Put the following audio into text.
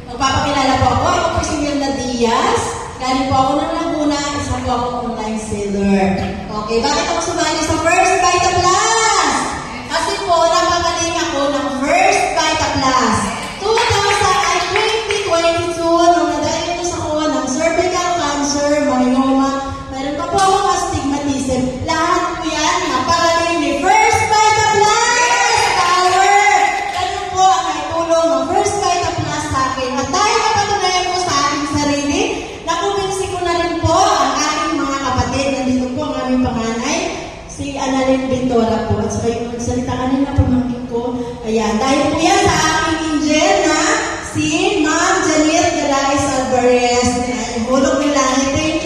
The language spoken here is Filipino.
Magpapakilala po ako. Ako po si Mirna Diaz. Galing po ako ng Laguna. Isa po ako online seller. Okay, bakit ako sumali sa First Vita Plus? Kasi po, napagaling ako ng First Vita Plus. 2022, nung na-diagnose ako ng cervical cancer, myeloma, meron pa po akong astigmatism. Lahat po yan, napagaling ni First Vita Plus! Power! Ganun po ang naitulong ng First Vita Plus sa akin. At dahil napatunayan ko sa aking sarili, nakumbinsi ko na rin po ang aking mga kapatid. Nandito po ang aming panganay, si Annalyn Ventura po. At saka yung nagsalita kanina pamangkin ko. Ayan, dahil po yan sa aking angel na si Ma'am Janet Galais Alvarez. Hulog ni langit. Thank